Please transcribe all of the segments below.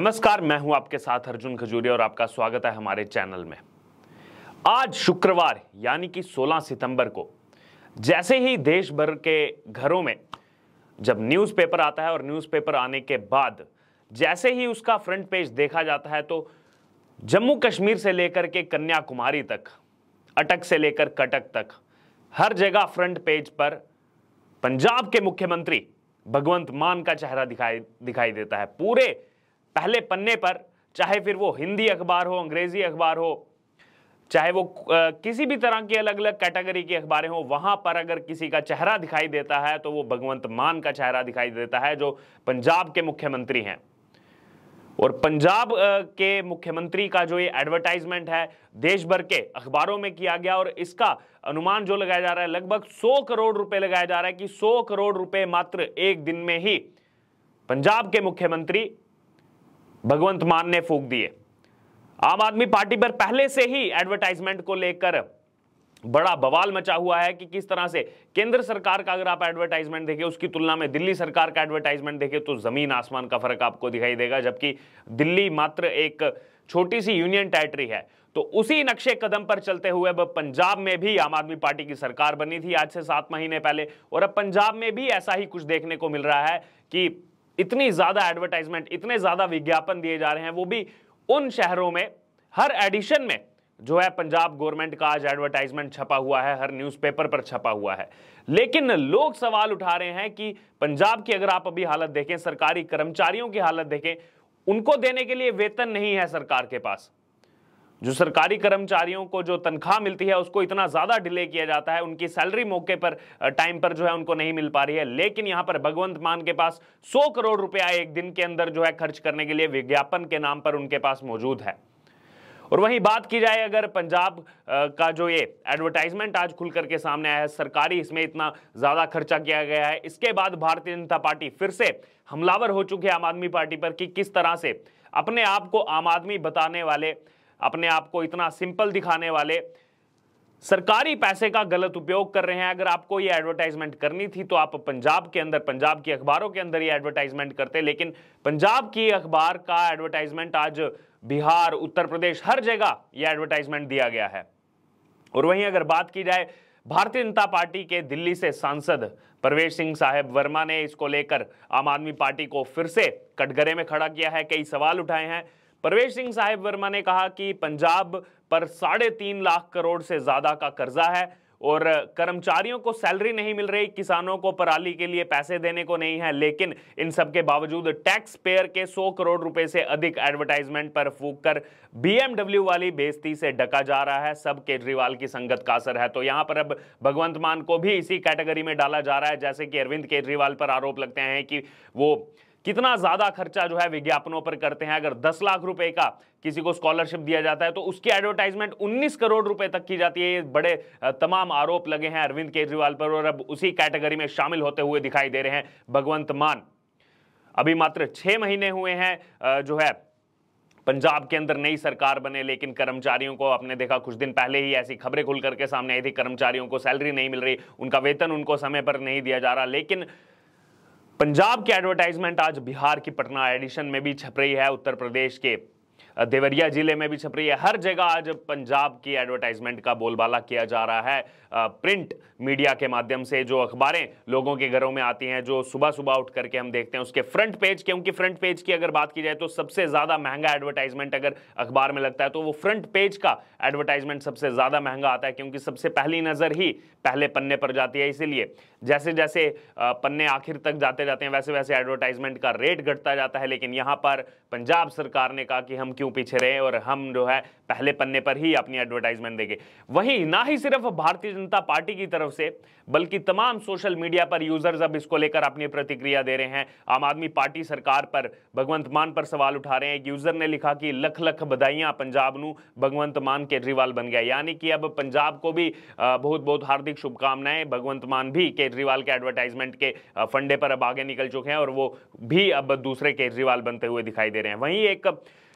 नमस्कार, मैं हूं आपके साथ अर्जुन खजूरिया और आपका स्वागत है हमारे चैनल में। आज शुक्रवार यानी कि 16 सितंबर को जैसे ही देश भर के घरों में जब न्यूज़पेपर आता है और न्यूज़पेपर आने के बाद जैसे ही उसका फ्रंट पेज देखा जाता है तो जम्मू कश्मीर से लेकर के कन्याकुमारी तक, अटक से लेकर कटक तक, हर जगह फ्रंट पेज पर पंजाब के मुख्यमंत्री भगवंत मान का चेहरा दिखाई देता है। पूरे पहले पन्ने पर, चाहे फिर वो हिंदी अखबार हो, अंग्रेजी अखबार हो, चाहे वो किसी भी तरह की अलग अलग कैटेगरी की अखबारें हो, वहां पर अगर किसी का चेहरा दिखाई देता है तो वो भगवंत मान का चेहरा दिखाई देता है, जो पंजाब के मुख्यमंत्री हैं। और पंजाब के मुख्यमंत्री का जो ये एडवर्टाइजमेंट है देश भर के अखबारों में किया गया और इसका अनुमान जो लगाया जा रहा है लगभग 100 करोड़ रुपए लगाया जा रहा है कि 100 करोड़ रुपए मात्र एक दिन में ही पंजाब के मुख्यमंत्री भगवंत मान ने फूंक दिए। आम आदमी पार्टी पर पहले से ही एडवर्टाइजमेंट को लेकर बड़ा बवाल मचा हुआ है कि किस तरह से केंद्र सरकार का अगर आप एडवर्टाइजमेंट देखें उसकी तुलना में दिल्ली सरकार का एडवर्टाइजमेंट देखें तो जमीन आसमान का फर्क आपको दिखाई देगा। जबकि दिल्ली मात्र एक छोटी सी यूनियन टेरिटरी है, तो उसी नक्शे कदम पर चलते हुए अब पंजाब में भी आम आदमी पार्टी की सरकार बनी थी आज से 7 महीने पहले, और अब पंजाब में भी ऐसा ही कुछ देखने को मिल रहा है कि इतनी ज्यादा एडवर्टाइजमेंट, इतने ज्यादा विज्ञापन दिए जा रहे हैं, वो भी उन शहरों में हर एडिशन में जो है पंजाब गवर्नमेंट का आज एडवर्टाइजमेंट छपा हुआ है, हर न्यूज़पेपर पर छपा हुआ है। लेकिन लोग सवाल उठा रहे हैं कि पंजाब की अगर आप अभी हालत देखें, सरकारी कर्मचारियों की हालत देखें, उनको देने के लिए वेतन नहीं है सरकार के पास। जो सरकारी कर्मचारियों को जो तनख्वाह मिलती है उसको इतना ज्यादा डिले किया जाता है, उनकी सैलरी मौके पर टाइम पर जो है उनको नहीं मिल पा रही है। लेकिन यहां पर भगवंत मान के पास 100 करोड़ रुपया एक दिन के अंदर जो है खर्च करने के लिए विज्ञापन के नाम पर उनके पास मौजूद है। और वहीं बात की जाए अगर पंजाब का जो ये एडवर्टाइजमेंट आज खुल करके सामने आया है, सरकारी इसमें इतना ज्यादा खर्चा किया गया है, इसके बाद भारतीय जनता पार्टी फिर से हमलावर हो चुकी है आम आदमी पार्टी पर कि किस तरह से अपने आप को आम आदमी बताने वाले, अपने आप को इतना सिंपल दिखाने वाले सरकारी पैसे का गलत उपयोग कर रहे हैं। अगर आपको ये एडवर्टाइजमेंट करनी थी तो आप पंजाब के अंदर, पंजाब की अखबारों के अंदर ये एडवर्टाइजमेंट करते, लेकिन पंजाब की अखबार का एडवर्टाइजमेंट आज बिहार, उत्तर प्रदेश, हर जगह यह एडवर्टाइजमेंट दिया गया है। और वहीं अगर बात की जाए भारतीय जनता पार्टी के दिल्ली से सांसद परवेश सिंह साहिब वर्मा ने इसको लेकर आम आदमी पार्टी को फिर से कटघरे में खड़ा किया है, कई सवाल उठाए हैं। परवेश सिंह साहिब वर्मा ने कहा कि पंजाब पर 3.5 लाख करोड़ से ज्यादा का कर्जा है और कर्मचारियों को सैलरी नहीं मिल रही, किसानों को पराली के लिए पैसे देने को नहीं है, लेकिन इन सब के बावजूद टैक्स पेयर के 100 करोड़ रुपए से अधिक एडवर्टाइजमेंट पर फूंक कर BMW वाली बेइज्जती से ढका जा रहा है। सब केजरीवाल की संगत का असर है। तो यहां पर अब भगवंत मान को भी इसी कैटेगरी में डाला जा रहा है, जैसे कि अरविंद केजरीवाल पर आरोप लगते हैं कि वो कितना ज्यादा खर्चा जो है विज्ञापनों पर करते हैं। अगर 10 लाख रुपए का किसी को स्कॉलरशिप दिया जाता है तो उसकी एडवर्टाइजमेंट 19 करोड़ रुपए तक की जाती है। ये बड़े तमाम आरोप लगे हैं अरविंद केजरीवाल पर और अब उसी कैटेगरी में शामिल होते हुए दिखाई दे रहे हैं भगवंत मान। अभी मात्र 6 महीने हुए हैं जो है पंजाब के अंदर नई सरकार बने, लेकिन कर्मचारियों को आपने देखा कुछ दिन पहले ही ऐसी खबरें खुल करके सामने आई थी, कर्मचारियों को सैलरी नहीं मिल रही, उनका वेतन उनको समय पर नहीं दिया जा रहा। लेकिन पंजाब की एडवर्टाइजमेंट आज बिहार की पटना एडिशन में भी छप रही है, उत्तर प्रदेश के देवरिया जिले में भी छप रही है। हर जगह आज पंजाब की एडवर्टाइजमेंट का बोलबाला किया जा रहा है। प्रिंट मीडिया के माध्यम से जो अखबारें लोगों के घरों में आती हैं, जो सुबह सुबह उठ करके हम देखते हैं, उसके फ्रंट पेज, क्योंकि फ्रंट पेज की अगर बात की जाए तो सबसे ज्यादा महंगा एडवर्टाइजमेंट अगर अखबार में लगता है तो वो फ्रंट पेज का एडवर्टाइजमेंट सबसे ज्यादा महंगा आता है, क्योंकि सबसे पहली नजर ही पहले पन्ने पर जाती है। इसीलिए जैसे जैसे पन्ने आखिर तक जाते जाते हैं वैसे वैसे एडवर्टाइजमेंट का रेट घटता जाता है। लेकिन यहाँ पर पंजाब सरकार ने कहा कि हम क्यों पीछे रहे और हम जो है पहले पन्ने पर ही अपनी एडवर्टाइजमेंट देंगे। वहीं ना ही सिर्फ भारतीय जनता पार्टी की तरफ से बल्कि तमाम सोशल मीडिया पर यूजर्स अब इसको लेकर अपनी प्रतिक्रिया दे रहे हैं। आम आदमी पार्टी सरकार पर, भगवंत मान पर सवाल उठा रहे हैं। एक यूजर ने लिखा कि लख लख बधाइयां पंजाब नू, भगवंत मान केजरीवाल बन गया। यानी कि अब पंजाब को भी बहुत बहुत हार्दिक शुभकामनाएं। भगवंत मान भी केजरीवाल के एडवर्टाइजमेंट के फंडे पर अब आगे निकल चुके हैं और वो भी अब दूसरे केजरीवाल बनते हुए दिखाई दे रहे हैं। वहीं एक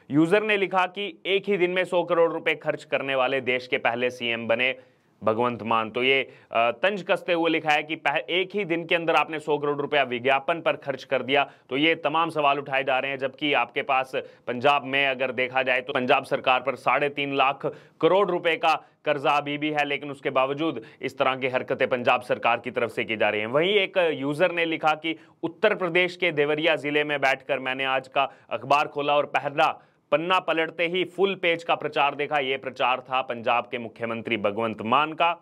यूजर ने लिखा कि एक ही दिन में 100 करोड़ रुपए खर्च करने वाले देश के पहले सीएम बने भगवंत मान। तो ये तंज कसते हुए लिखा है कि एक ही दिन के अंदर आपने 100 करोड़ रुपया विज्ञापन पर खर्च कर दिया। तो ये तमाम सवाल उठाए जा रहे हैं, जबकि आपके पास पंजाब में अगर देखा जाए तो पंजाब सरकार पर 3.5 लाख करोड़ रुपए का कर्जा अभी भी है, लेकिन उसके बावजूद इस तरह की हरकतें पंजाब सरकार की तरफ से की जा रही हैं। वहीं एक यूजर ने लिखा कि उत्तर प्रदेश के देवरिया जिले में बैठकर मैंने आज का अखबार खोला और पहला पन्ना पलटते ही फुल पेज का प्रचार देखा। यह प्रचार था पंजाब के मुख्यमंत्री भगवंत मान का।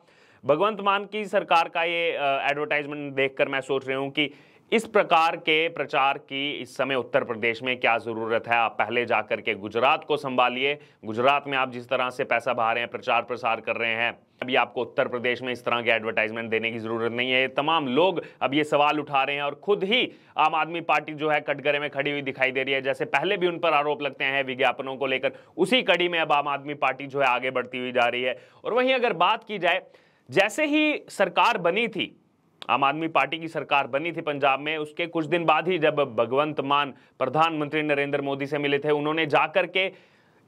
भगवंत मान की सरकार का ये एडवर्टाइजमेंट देखकर मैं सोच रही हूं कि इस प्रकार के प्रचार की इस समय उत्तर प्रदेश में क्या जरूरत है। आप पहले जाकर के गुजरात को संभालिए। गुजरात में आप जिस तरह से पैसा बहा रहे हैं, प्रचार प्रसार कर रहे हैं, अभी आपको उत्तर प्रदेश में इस तरह के एडवर्टाइजमेंट देने की जरूरत नहीं है। तमाम लोग अब ये सवाल उठा रहे हैं और खुद ही आम आदमी पार्टी जो है कटघरे में खड़ी हुई दिखाई दे रही है। जैसे पहले भी उन पर आरोप लगते हैं विज्ञापनों को लेकर, उसी कड़ी में अब आम आदमी पार्टी जो है आगे बढ़ती हुई जा रही है। और वहीं अगर बात की जाए, जैसे ही सरकार बनी थी, आम आदमी पार्टी की सरकार बनी थी पंजाब में, उसके कुछ दिन बाद ही जब भगवंत मान प्रधानमंत्री नरेंद्र मोदी से मिले थे, उन्होंने जाकर के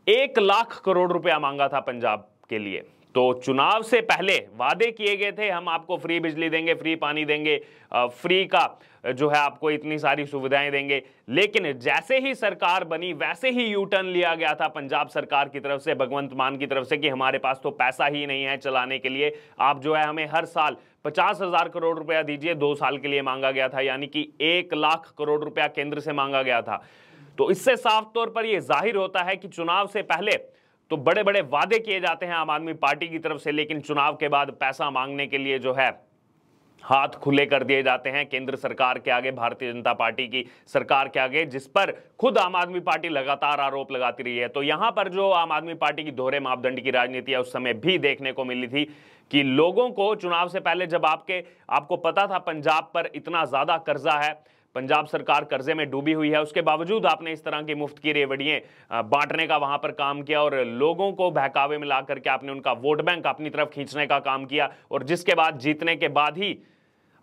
1 लाख करोड़ रुपया मांगा था पंजाब के लिए। तो चुनाव से पहले वादे किए गए थे, हम आपको फ्री बिजली देंगे, फ्री पानी देंगे, फ्री का जो है आपको इतनी सारी सुविधाएं देंगे। लेकिन जैसे ही सरकार बनी वैसे ही यू टर्न लिया गया था पंजाब सरकार की तरफ से, भगवंत मान की तरफ से, कि हमारे पास तो पैसा ही नहीं है चलाने के लिए, आप जो है हमें हर साल 50,000 करोड़ रुपया दीजिए। 2 साल के लिए मांगा गया था, यानी कि 1 लाख करोड़ रुपया केंद्र से मांगा गया था। तो इससे साफ तौर पर यह जाहिर होता है कि चुनाव से पहले तो बड़े बड़े वादे किए जाते हैं आम आदमी पार्टी की तरफ से, लेकिन चुनाव के बाद पैसा मांगने के लिए जो है हाथ खुले कर दिए जाते हैं केंद्र सरकार के आगे, भारतीय जनता पार्टी की सरकार के आगे, जिस पर खुद आम आदमी पार्टी लगातार आरोप लगाती रही है। तो यहां पर जो आम आदमी पार्टी की दोहरे मापदंड की राजनीति है, उस समय भी देखने को मिली थी कि लोगों को चुनाव से पहले, जब आपको पता था पंजाब पर इतना ज्यादा कर्जा है, पंजाब सरकार कर्जे में डूबी हुई है, उसके बावजूद आपने इस तरह की मुफ्त की रेवड़ियां बांटने का वहां पर काम किया और लोगों को बहकावे में ला करके आपने उनका वोट बैंक अपनी तरफ खींचने का काम किया, और जिसके बाद जीतने के बाद ही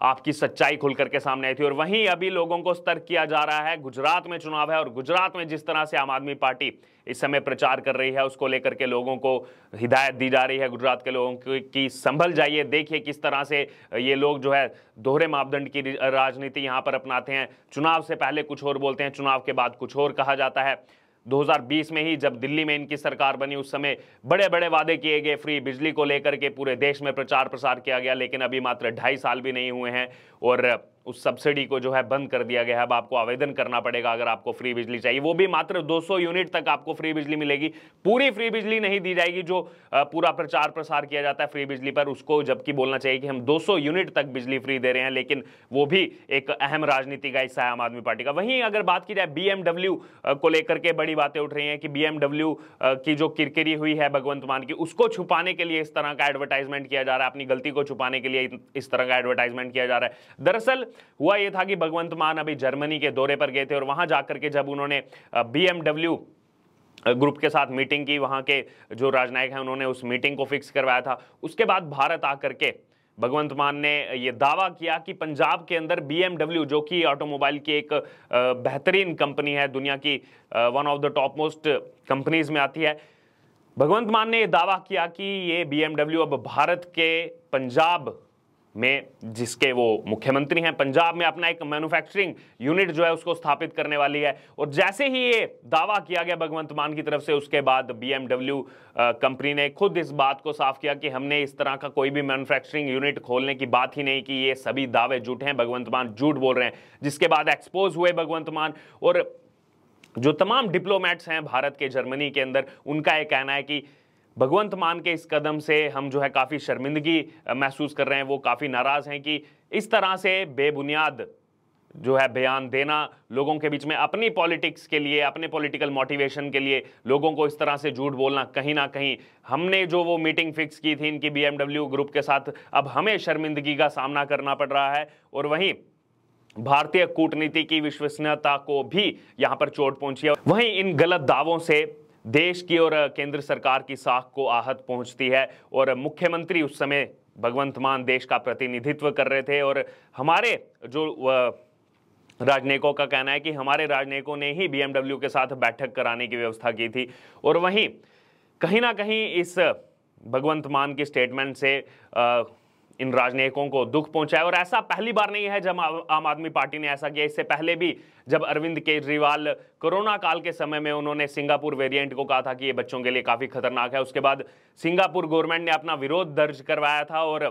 आपकी सच्चाई खुल करके सामने आई थी। और वहीं अभी लोगों को सतर्क किया जा रहा है। गुजरात में चुनाव है और गुजरात में जिस तरह से आम आदमी पार्टी इस समय प्रचार कर रही है, उसको लेकर के लोगों को हिदायत दी जा रही है गुजरात के लोगों की, संभल जाइए। देखिए किस तरह से ये लोग जो है दोहरे मापदंड की राजनीति यहां पर अपनाते हैं। चुनाव से पहले कुछ और बोलते हैं, चुनाव के बाद कुछ और कहा जाता है। 2020 में ही जब दिल्ली में इनकी सरकार बनी, उस समय बड़े बड़े वादे किए गए, फ्री बिजली को लेकर के पूरे देश में प्रचार प्रसार किया गया, लेकिन अभी मात्र 2.5 साल भी नहीं हुए हैं और उस सब्सिडी को जो है बंद कर दिया गया है। अब आपको आवेदन करना पड़ेगा अगर आपको फ्री बिजली चाहिए, वो भी मात्र 200 यूनिट तक आपको फ्री बिजली मिलेगी। पूरी फ्री बिजली नहीं दी जाएगी जो पूरा प्रचार प्रसार किया जाता है फ्री बिजली पर, उसको जबकि बोलना चाहिए कि हम 200 यूनिट तक बिजली फ्री दे रहे हैं, लेकिन वो भी एक अहम राजनीति का हिस्सा है आम आदमी पार्टी का। वहीं अगर बात की जाए BMW को लेकर के बड़ी बातें उठ रही हैं कि BMW की जो किरकिरी हुई है भगवंत मान की, उसको छुपाने के लिए इस तरह का एडवर्टाइजमेंट किया जा रहा है, अपनी गलती को छुपाने के लिए इस तरह का एडवर्टाइजमेंट किया जा रहा है। दरअसल हुआ यह था कि भगवंत मान अभी जर्मनी के दौरे पर गए थे और वहां जाकर के जब उन्होंने BMW ग्रुप के साथ मीटिंग की, वहां के जो राजनायक हैं उन्होंने उस मीटिंग को फिक्स करवाया था। उसके बाद भारत आकर के भगवंत मान ने यह दावा किया कि पंजाब के अंदर BMW, जो कि ऑटोमोबाइल की एक बेहतरीन कंपनी है, दुनिया की one of the top most companies में आती है, भगवंत मान ने यह दावा किया कि ये BMW अब भारत के पंजाब में, जिसके वो मुख्यमंत्री हैं, पंजाब में अपना एक मैन्युफैक्चरिंग यूनिट जो है उसको स्थापित करने वाली है। और जैसे ही ये दावा किया गया भगवंत मान की तरफ से, उसके बाद BMW कंपनी ने खुद इस बात को साफ किया कि हमने इस तरह का कोई भी मैन्युफैक्चरिंग यूनिट खोलने की बात ही नहीं की, ये सभी दावे झूठे हैं, भगवंत मान झूठ बोल रहे हैं। जिसके बाद एक्सपोज हुए भगवंत मान, और जो तमाम डिप्लोमेट्स हैं भारत के जर्मनी के अंदर, उनका यह कहना है कि भगवंत मान के इस कदम से हम जो है काफ़ी शर्मिंदगी महसूस कर रहे हैं। वो काफ़ी नाराज़ हैं कि इस तरह से बेबुनियाद जो है बयान देना, लोगों के बीच में अपनी पॉलिटिक्स के लिए, अपने पॉलिटिकल मोटिवेशन के लिए लोगों को इस तरह से झूठ बोलना, कहीं ना कहीं हमने जो वो मीटिंग फिक्स की थी इनकी BMW ग्रुप के साथ, अब हमें शर्मिंदगी का सामना करना पड़ रहा है। और वहीं भारतीय कूटनीति की विश्वसनीयता को भी यहाँ पर चोट पहुंची है। वहीं इन गलत दावों से देश की और केंद्र सरकार की साख को आहत पहुंचती है। और मुख्यमंत्री उस समय भगवंत मान देश का प्रतिनिधित्व कर रहे थे, और हमारे जो राजनयिकों का कहना है कि हमारे राजनयिकों ने ही BMW के साथ बैठक कराने की व्यवस्था की थी। और वहीं कहीं ना कहीं इस भगवंत मान की स्टेटमेंट से इन राजनयिकों को दुख पहुंचा है। और ऐसा पहली बार नहीं है जब आम आदमी पार्टी ने ऐसा किया। इससे पहले भी जब अरविंद केजरीवाल कोरोना काल के समय में उन्होंने सिंगापुर वेरिएंट को कहा था कि ये बच्चों के लिए काफ़ी खतरनाक है, उसके बाद सिंगापुर गवर्नमेंट ने अपना विरोध दर्ज करवाया था और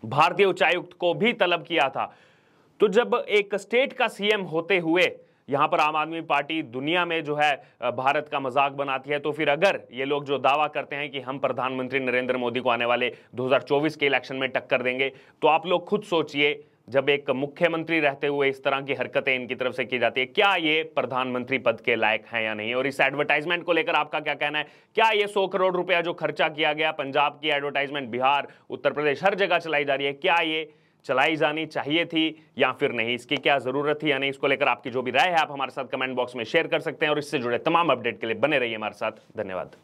भारतीय उच्चायुक्त को भी तलब किया था। तो जब एक स्टेट का सीएम होते हुए यहां पर आम आदमी पार्टी दुनिया में जो है भारत का मजाक बनाती है, तो फिर अगर ये लोग जो दावा करते हैं कि हम प्रधानमंत्री नरेंद्र मोदी को आने वाले 2024 के इलेक्शन में टक्कर देंगे, तो आप लोग खुद सोचिए, जब एक मुख्यमंत्री रहते हुए इस तरह की हरकतें इनकी तरफ से की जाती है, क्या ये प्रधानमंत्री पद के लायक हैं या नहीं। और इस एडवर्टाइजमेंट को लेकर आपका क्या कहना है? क्या ये 100 करोड़ रुपया जो खर्चा किया गया, पंजाब की एडवर्टाइजमेंट, बिहार, उत्तर प्रदेश, हर जगह चलाई जा रही है, क्या ये चलाई जानी चाहिए थी या फिर नहीं? इसकी क्या जरूरत थी या नहीं? इसको लेकर आपकी जो भी राय है आप हमारे साथ कमेंट बॉक्स में शेयर कर सकते हैं और इससे जुड़े तमाम अपडेट के लिए बने रहिए हमारे साथ। धन्यवाद।